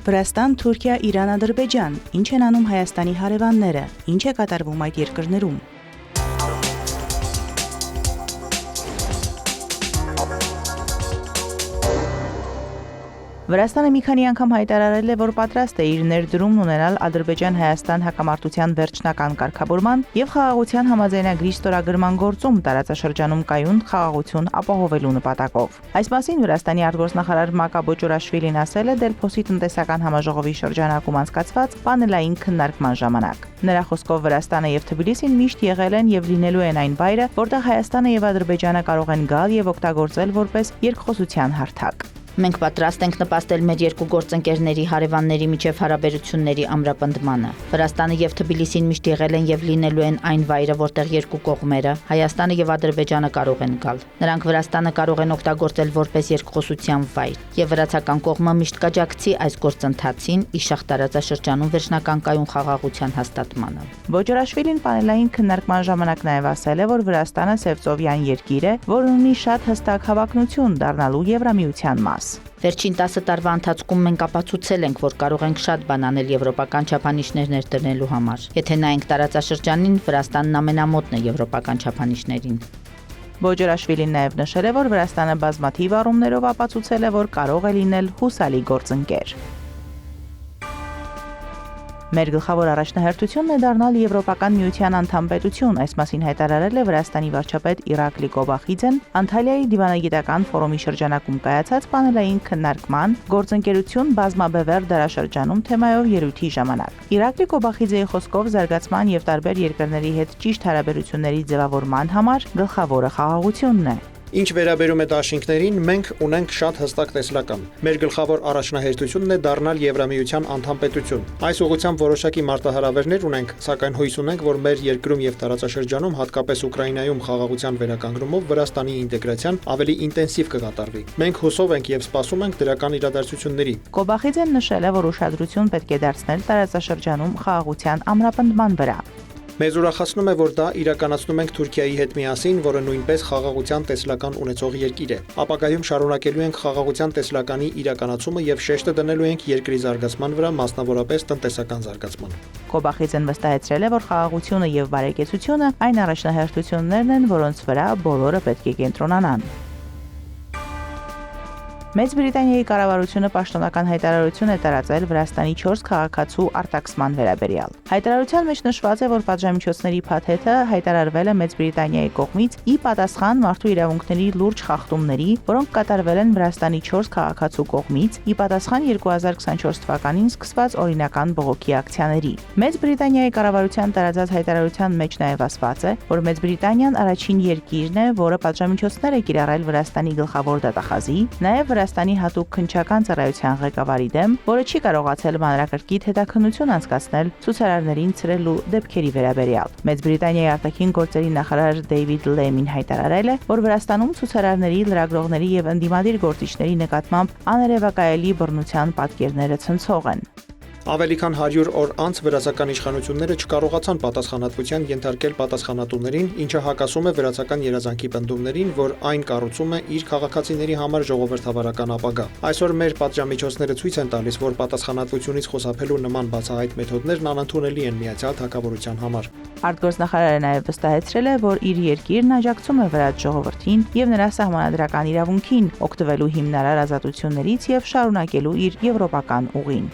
Վրաստան, Թուրքիա, Իրան, Ադրբեջան, ինչ են անում Հայաստանի հարևանները, ինչ է կատարվում այդ երկրներում։ Վրաստանը մի քանի անգամ հայտարարել է, որ պատրաստ է իր ներդրումն ունենալ Ադրբեջան-Հայաստան հակամարտության վերջնական կարգավորման եւ խաղաղության համաձայնագրի ստորագրման գործում տարածաշրջանում կայուն խաղաղություն ապահովելու նպատակով։ Այս մասին Վրաստանի արտգործնախարար Մակա Բոճորաշվիլին ասել է Դելփոսի տնտեսական համաժողովի շրջանակում անցկացված պանելային քննարկման ժամանակ։ Նրա խոսքով Վրաստանը եւ Թբիլիսին միշտ եղել են եւ լինելու են այն վայրը, որտեղ Հայաստանը եւ Ադրբեջանը կարող են գալ եւ օգտագործել որպես երկխոսության հարթակ։ Մենք պատրաստ ենք նպաստել մեր երկու գործընկերների հարևանների միջև հարաբերությունների ամրապնդմանը։ Վրաստանը եւ Թբիլիսին միշտ եղել են եւ լինելու են այն վայրը, որտեղ երկու կողմերը, Հայաստանը եւ Ադրբեջանը կարող են գալ։ Նրանք Վրաստանը կարող են օգտագործել որպես երկխոսության վայր, եւ վրացական կողմը միշտ կաջակցի այս գործընթացին իշախ տարածաշրջանում վերջնական կայուն խաղաղության հաստատմանը։ Բոճորաշվիլին պանելային քննարկման ժամանակ նաեւ ասել է, որ Վրաստանը Սևծովյան երկիր է, որն ունի շատ հստակ հավակնություն դառնալու Եվրամիության մաս։ Վերջին 10 տարվա ընթացքում մենք ապացուցել ենք, որ կարող ենք շատ բան անել եվրոպական չափանիշներ ներդնելու համար։ Եթե նայենք տարածաշրջանին, Վրաստանն ամենամոտն է եվրոպական չափանիշներին։ Բոճորաշվիլին նաև նշել է, որ Վրաստանը բազմաթիվ առումներով ապացուցել է, որ կարող է լինել հուսալի գործընկեր։ Մեր գլխավոր առաջնահերթությունն է դառնալ Եվրոպական միության անդամ պետություն, այս մասին հայտարարել է Վրաստանի վարչապետ Իրակլի Կոբախիձեն Անտալիայի դիվանագիտական ֆորումի շրջանակում կայացած պանելային քննարկման գործընկերություն բազմաբևեռ դարաշրջանում թեմայով ելույթի ժամանակ։ Իրակլի Կոբախիձեի խոսքով զարգացման եւ տարբեր երկրների հետ ճիշտ հարաբերությունների ձևավորման համար գլխավորը խաղաղությունն է։ Ինչ վերաբերում է դաշինքներին, մենք ունենք շատ հստակ տեսլական։ Մեր գլխավոր առաջնահերթությունն է դառնալ Եվրամիության անդամ պետություն։ Այս ուղղությամբ որոշակի մարտահրավերներ ունենք, սակայն հույս ունենք, որ մեր երկրում եւ տարածաշրջանում, հատկապես Ուկրաինայում խաղաղության վերականգնումով Վրաստանի ինտեգրացիան ավելի ինտենսիվ կկատարվի։ Մենք հուսով ենք եւ սպասում ենք դրական իրադարձությունների։ Կոբախիձեն նշել է, որ ուշադրություն պետք է դարձնել տարածաշրջանում խաղաղության ամրապնդման վրա։ Մեզ ուրախացնում է, որ դա իրականացնում ենք Թուրքիայի հետ միասին, որը նույնպես խաղաղության տեսլական ունեցող երկիր է։ Ապագայում շարունակելու ենք խաղաղության տեսլականի իրականացումը եւ շեշտը դնելու ենք երկրի զարգացման վրա, մասնավորապես տնտեսական զարգացման։ Կոբախիձեն վստահեցրել է, որ խաղաղությունը եւ բարեկեցությունը այն առաջնահերթություններն են, որոնց վրա բոլորը պետք է կենտրոնանան։ Մեծ Բրիտանիայի կառավարությունը պաշտոնական հայտարարություն է տարածել Վրաստանի 4 քաղաքացու արտաքսման վերաբերյալ։ Հայտարարության մեջ նշված է, որ պատժամիջոցների փաթեթը հայտարարվել է Մեծ Բրիտանիայի կողմից ի պատասխան մարդու իրավունքների լուրջ խախտումների, որոնք կատարվել են Վրաստանի 4 քաղաքացու կողմից ի պատասխան 2024 թվականին սկսված օրինական բողոքի ակցիաների։ Մեծ Բրիտանիայի կառավարության տարածած հայտարարության մեջ նաև ասված է, որ Մեծ Բրիտանիան առաջին երկիրն է, որը պատժամիջոցներ է կիրառել Վրաստանի գլխավոր դատախազի, նաև Վրաստանի հատուկ քննչական ծառայության ղեկավարի դեմ, որը չի կարողացել մանրակրկիտ հետաքննություն անցկացնել ցուցարարներին ցրելու դեպքերի վերաբերյալ։ Մեծ Բրիտանիայի արտաքին գործերի նախարար Դեյվիդ Լեմին հայտարարել է, որ Վրաստանում ցուցարարների, լրագրողների եւ ընդդիմադիր գործիչների նկատմամբ աներևակայելի բռնության պատկերները ցնցող են։ Ավելի քան 100 օր անց վրացական իշխանությունները չկարողացան պատասխանատվության ենթարկել պատասխանատուներին, ինչը հակասում է վրացական երազանքի պնդումներին, որ այն կառուցում է իր քաղաքացիների համար ժողովրդավարական ապագա։ Այսօր մեր պատժամիջոցները ցույց են տալիս, որ պատասխանատվությունից խուսափելու նման բացահայտ մեթոդներն անընդունելի են միացյալ թագավորության համար։ Արտգործնախարարը նաև վստահեցրել է, որ իր երկիրն աջակցում է վրաց ժողովրդին եւ նրա սահմանադրական իրավունքին օգտվելու հիմնարար ազատություններից եւ շարունակելու իր եվրոպական ուղին։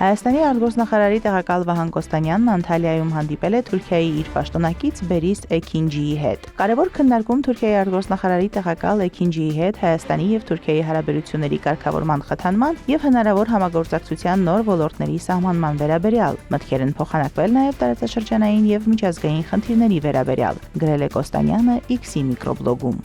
Հայաստանի արտգործնախարարի տեղակալ Վահան Կոստանյանն Անտալիայում հանդիպել է Թուրքիայի իր պաշտոնակից Բերիս Էքինջիի հետ։ Կարևոր քննարկում Թուրքիայի արտգործնախարարի տեղակալ Էքինջիի հետ Հայաստանի եւ Թուրքիայի հարաբերությունների կարգավորման խթանման եւ հնարավոր համագործակցության նոր ոլորտների սահմանման վերաբերյալ։ Մտքեր են փոխանակվել նաեւ տարածաշրջանային եւ միջազգային խնդիրների վերաբերյալ, գրել է Կոստանյանը X-ի միկրոբլոգում։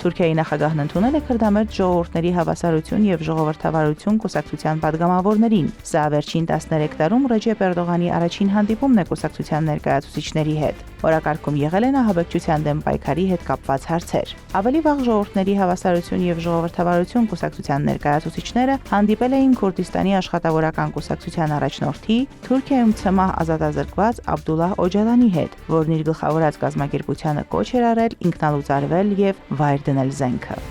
Թուրքիայի նախագահն ընդունել է քրդամերձ ժողովուրդների հավասարություն եւ ժողովրդավարություն կուսակցության падգամավորներին։ Սա վերջին 13 տարում Ռեջեփ Էրդողանի առաջին հանդիպումն է կուսակցության ներկայացուցիչների հետ։ Օրակարգում եղել են ահաբեկչության դեմ պայքարի հետ կապված հարցեր։ Ավելի վաղ ժողովուրդների հավասարություն եւ ժողովրդավարություն կուսակցության ներկայացուցիչները հանդիպել էին Քուրդիստանի աշխատավորական կուսակցության առաջնորդի Թուրքիայում ցմահ ազատազրկված Աբդուլլահ Օջալանի հետ, որն իր գլխավորած կազմակերպությանը կոչ էր արել ինքնալուծարվել եւ վայր դնել զենքը։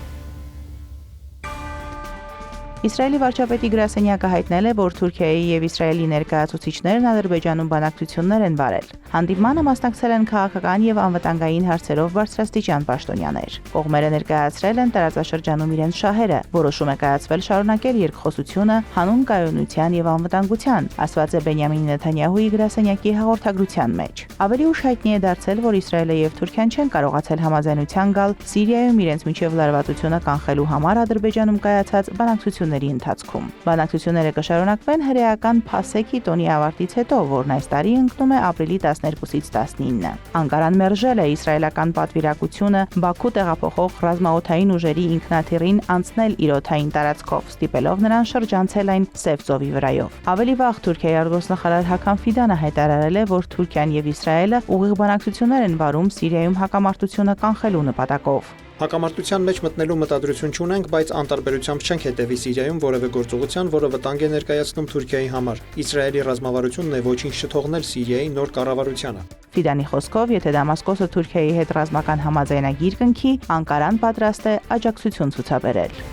Իսրայելի վարչապետի գրասենյակը հայտնել է, որ Թուրքիայի եւ Իսրայելի ներկայացուցիչներն Ադրբեջանում բանակցություններ են վարել։ Հանդիպմանը մասնակցել են քաղաքական եւ անվտանգային հարցերով բարձրաստիճան պաշտոնյաներ։ Կողմերը ներկայացրել են տարածաշրջանում իրենց շահերը, որոշում է կայացվել շարունակել երկխոսությունը հանուն կայունության եւ անվտանգության, ասված է Բենյամին Նեթանյահուի գրասենյակի հաղորդագրության մեջ։ Ավելի ուշ հայտնի է դարձել, որ Իսրայելը եւ Թուրքիան չեն կարողացել համաձայնության գալ Սիրիայում իրենց միջև լարվածությունը կանխելու համար Ադրբեջանում կայացած բանակցությունների ընթացքում։ Բանակցությունները կշարունակվեն հրեական Փասեքի տոնի ավարտից հետո, որն այս տարի ընկնում է ապրիլի 12-ից 19։ Անկարան մերժել է իսրայելական պատվիրակությունը Բաքու տեղափոխող ռազմաօդային ուժերի ինքնաթիռին անցնել իր օդային տարածքով, ստիպելով նրան շրջանցել այն Սև ծովի վրայով։ Ավելի վաղ Թուրքիայի արտգործնախարար Հական Ֆիդանը հայտարարել է, որ Թուրքիան եւ Իսրայելը ուղիղ բանակցություններ են վարում Սիրիայում հակամարտությունը կանխելու նպատակով։ Հակամարտության մեջ մտնելու մտադրություն չունենք, բայց անտարբերությամբ չենք հետևի Սիրիայում որևէ գործողության, որը վտանգ է ներկայացնում Թուրքիայի համար։ Իսրայելի ռազմավարությունն է ոչինչ չթողնել Սիրիայի նոր կառավարությանը։ Ֆիդանի խոսքով, եթե Դամասկոսը Թուրքիայի հետ ռազմական համաձայնագիր կնքի, Անկարան պատրաստ է աջակցություն ցուցաբերել։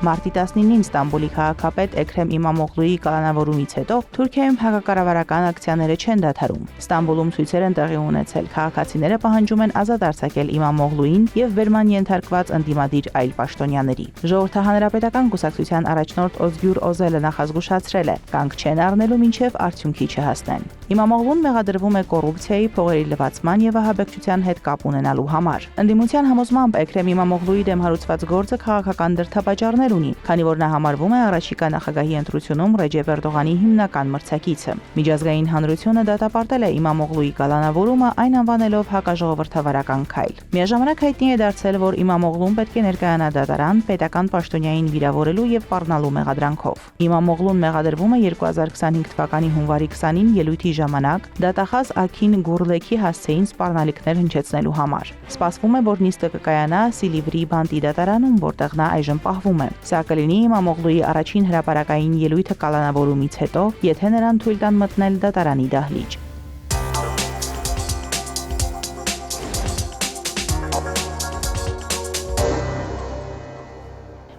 Մարտի 19-ին Ստամբուլի քաղաքապետ Էքրեմ Իմամօղլուի կալանավորումից հետո Թուրքիայում հակակառավարական ակցիաները չեն դադարում։ Ստամբուլում ցույցեր են տեղի ունեցել, քաղաքացիները պահանջում են ազատ արձակել Իմամօղլուին եւ բերման ենթարկված ընդդիմադիր այլ պաշտոնյաների։ Ժողովրդահանրապետական կուսակցության առաջնորդ Օզգյուր Օզելը նախազգուշացրել է, կանգ չեն առնելու մինչև արդյունքի չհասնեն։ Իմամօղլուն մեղադրվում է կոռուպցիայի, փողերի լվացման եւ ահաբեկչության հետ կապ ունենալու համար։ Ընդդիմության համոզմամբ Էքրեմ Իմամօղլուի դեմ հարուցված գործը քաղաքական դրդապատճառներ ունի, քանի որ նա համարվում է առաջիկա նախագահի ընտրությունում Ռեջեփ Էրդողանի հիմնական մրցակիցը։ Միջազգային հանրությունը դատապարտել է Իմամօղլուի կալանավորումը, այն անվանելով հակաժողովրդավարական քայլ։ Միաժամանակ հայտնի է դարձել, որ Իմամօղլուն պետք է ներկայանա դատարան պետական պաշտոնյային վիրավորելու եւ սպառնալու մեղադրանքով։ Իմամօղլուն մեղադրվում է 2025 թվականի հունվարի 20-ին ելույթի ժամանակ դատախազ Աքին Գուրլեքի հասցեին սպառնալիքներ հնչեցնելու համար։ Սպասվում է, որ նիստը կկայանա Սիլիվրի բանտի դատարանում, որտեղ նա այժմ պահվում է։ Սա կլինի Իմամօղլուի առաջին հրապարակային ելույթը կալանավորումից հետո, եթե նրան թույլ տան մտնել դատարանի դահլիճ։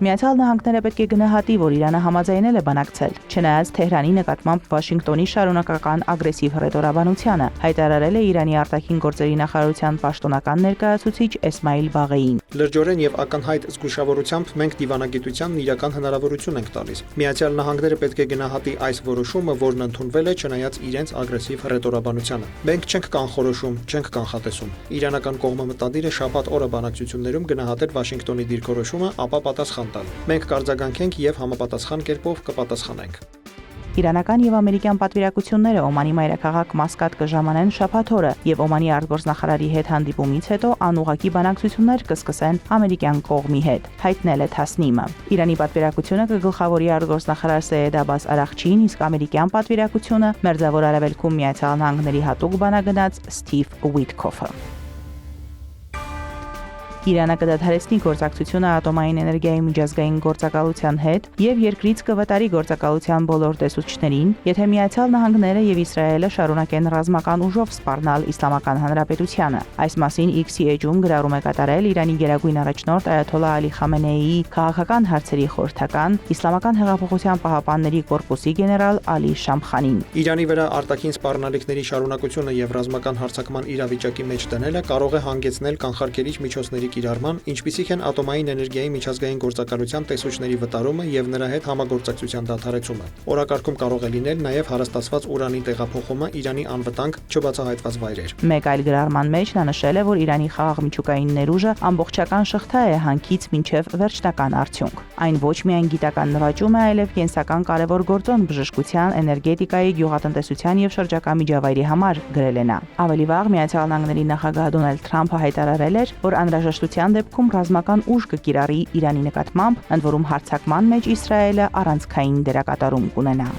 Միացյալ Նահանգները պետք է գնահատի, որ Իրանը համաձայնել է բանակցել, չնայած Թեհրանի նկատմամբ Վաշինգտոնի շարունակական ագրեսիվ հռետորաբանությանը, հայտարարել է Իրանի արտաքին գործերի նախարարության պաշտոնական ներկայացուցիչ Էսմայիլ Բաղեին։ Լրջորեն եւ ակնհայտ զգուշավորությամբ մենք դիվանագիտությանն իրական հնարավորություն ենք տալիս։ Միացյալ Նահանգները պետք է գնահատի այս որոշումը, որն ընդունվել է չնայած իրենց ագրեսիվ հռետորաբանությանը։ Մենք չենք կանխորոշում, չենք կանխատեսում։ Իրանական կողմը մտադիր է շաբաթ օրը բանակցություններում գնահատել Վաշինգտոնի դիրքորոշումը, ապա պատասխան տալ։ Մենք կարձագանքենք եւ համապատասխան կերպով կպատասխանենք։ Իրանական եւ ամերիկյան պատվիրակությունները Օմանի մայրաքաղաք Մասկատ կժամանեն շաբաթ օրը եւ Օմանի արտգործնախարարի հետ հանդիպումից հետո անուղղակի բանակցություններ կսկսեն ամերիկյան կողմի հետ, հայտնել է Թասնիմը։ Իրանի պատվիրակությունը կգլխավորի արտգործնախարար Սեյեդ Աբաս Արաղչիին, իսկ ամերիկյան պատվիրակությունը Մերձավոր Արևելքում Միացյալ Նահանգների հատուկ բանագնաց Սթիվ Ուիթքոֆը։ Իրանը կդադարեցնի գործակցությունը ատոմային էներգիայի միջազգային գործակալության հետ եւ երկրից կվտարի գործակալության բոլոր տեսուչներին, եթե Միացյալ Նահանգները եւ Իսրայելը շարունակեն ռազմական ուժով սպառնալ Իսլամական Հանրապետությանը։ Այս մասին X-ի էջում գրառում է կատարել Իրանի գերագույն առաջնորդ Այաթոլլահ Ալի Խամենեիի քաղաքական հարցերի խորհրդական Իսլամական հեղափոխության պահապանների կորպուսի գեներալ Ալի Շամխանին։ Իրանի վրա արտաքին սպառնալիքների շարունակությունը եւ ռազմական հարձակման իրավիճակի մեջ դնելը կարող է հանգեցնել կանխարգելիչ միջոցների կիրառման, ինչպիսիք են ատոմային էներգիայի միջազգային գործակալության տեսուչների վտարումը եւ նրա հետ համագործակցության դադարեցումը։ Օրակարգում կարող է լինել նաեւ հարաստացված ուրանի տեղափոխումը Իրանի անվտանգ չբացահայտված վայրեր։ Մեկ այլ գրառման մեջ նա նշել է, որ Իրանի խաղաղ միջուկային ներուժը ամբողջական շղթա է հանքից մինչև վերջնական արդյունք։ Այն ոչ միայն գիտական նվաճում է, այլև կենսական կարևոր գործոն բժշկության, էներգետիկայի, գյուղատնտեսության եւ շրջակա միջավայրի համար, գրել է նա։ Ավելի վաղ Միացյալ Նահանգների նախագահ Դոնալդ Թրամփը հայտարարել էր, որ անհրաժեշտ անհրաժեշտության դեպքում ռազմական ուժ կկիրառի Իրանի նկատմամբ, ընդ որում հարձակման մեջ Իսրայելը առանցքային դերակատարում կունենա։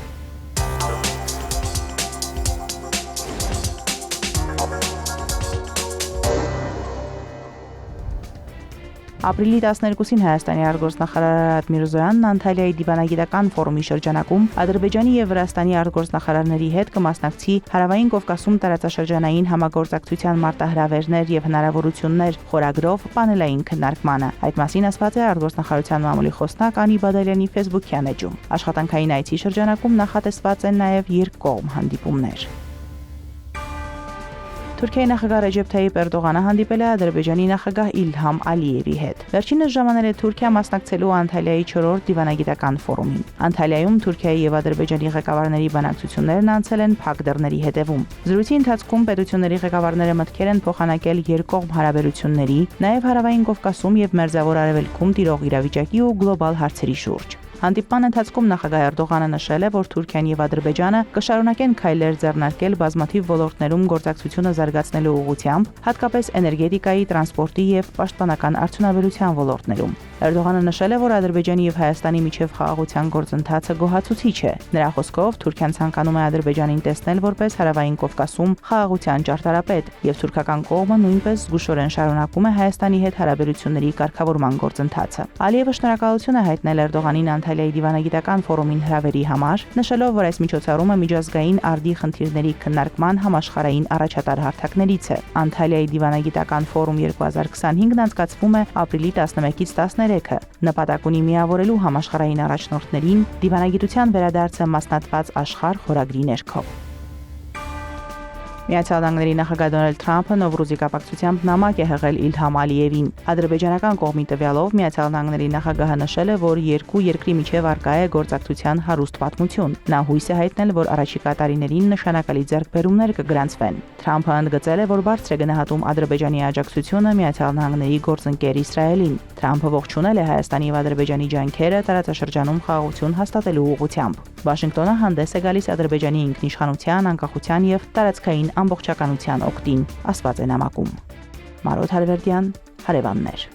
Ապրիլի 12-ին Հայաստանի արտգործնախարար Արարատ Միրզոյանն Անտալիայի դիվանագիտական ֆորումի շրջանակում Ադրբեջանի եւ Վրաստանի արտգործնախարարների հետ կմասնակցի Հարավային Կովկասում տարածաշրջանային համագործակցության մարտահրավերներ եւ հնարավորություններ խորագրով պանելային քննարկմանը։ Այդ մասին ասված է արտգործնախարարության մամուլի խոսնակ Անի Բադալյանի Facebook-յան էջում։ Աշխատանքային այցի շրջանակում նախատեսված են նաեւ երկկողմ հանդիպումներ։ Թուրքիայի նախագահ Ռեջեփ Թայիփ Էրդողանը հանդիպել է Ադրբեջանի նախագահ Իլհամ Ալիևի հետ։ Վերջինս ժամանել է Թուրքիա մասնակցելու Անտալիայի 4-րդ դիվանագիտական ֆորումին։ Անտալիայում Թուրքիայի եւ Ադրբեջանի ղեկավարների բանակցություններն անցել են փակ դռների հետևում։ Զրույցի ընթացքում պետությունների ղեկավարները մտքեր են փոխանակել երկկողմ հարաբերությունների, նաեւ Հարավային Կովկասում եւ Մերձավոր Արևելքում տիրող իրավիճակի ու գլոբալ հարցերի շուրջ։ Հանդիպման ընթացքում նախագահ Էրդողանը նշել է, որ Թուրքիան եւ Ադրբեջանը կշարունակեն քայլեր ձեռնարկել բազմաթիվ ոլորտներում գործակցությունը զարգացնելու ուղղությամբ, հատկապես էներգետիկայի, տրանսպորտի եւ պաշտպանական արդյունաբերության ոլորտներում։ Էրդողանը նշել է, որ Ադրբեջանի եւ Հայաստանի միջև խաղաղության գործընթացը գոհացուցիչ է։ Նրա խոսքով Թուրքիան ցանկանում է Ադրբեջանին տեսնել որպես Հարավային Կովկասում խաղաղության ճարտարապետ, եւ թուրքական կողմը նույնպես զգուշորեն շարունակում է Հայաստանի հետ հարաբերությունների կարգավորման գործընթացը։ Ալիևը շնորհակալություն է հայտնել Էրդողանին Անտալիայի դիվանագիտական ֆորումին հրավերի համար, նշելով, որ այս միջոցառումը միջազգային արդի խնդիրների քննարկման համաշխարհային առաջատար հարթակներից է։ Անտալիայի դիվանագիտական ֆորում 2025-ն անցկացվում է ապրիլի 11-ից 13-ը, նպատակ ունի միավորելու համաշխարհային առաջնորդներին դիվանագիտության վերադարձը մասնատված աշխարհ խորագրի ներքո։ Միացյալ Նահանգների նախագահ Դոնալդ Թրամփը Նովրուզի կապակցությամբ նամակ է հղել Իլհամ Ալիևին։ Ադրբեջանական կողմի տվյալով Միացյալ Նահանգների նախագահը նշել է, որ երկու երկրի միջև առկա է գործակցության հարուստ պատմություն։ Նա հույս է հայտնել, որ առաջիկա տարիներին նշանակալի ձեռքբերումներ կգրանցվեն։ Թրամփը ընդգծել է, որ բարձր է գնահատում Ադրբեջանի աջակցությունը Միացյալ Նահանգների գործընկեր Իսրայելին։ Թրամփը ողջունել է Հայաստանի եւ Ադրբեջանի ջանքերը տարածաշրջանում խաղաղություն հաստատելու ուղղությամբ։ Վաշինգտոնը հանդես է գալիս Ադրբեջանի ինքնիշխանության, անկախության եւ տարածքային ամբողջականության օգտին, ասված է նամակում։ Մարոտ Հարվերդյան, հարևաններ։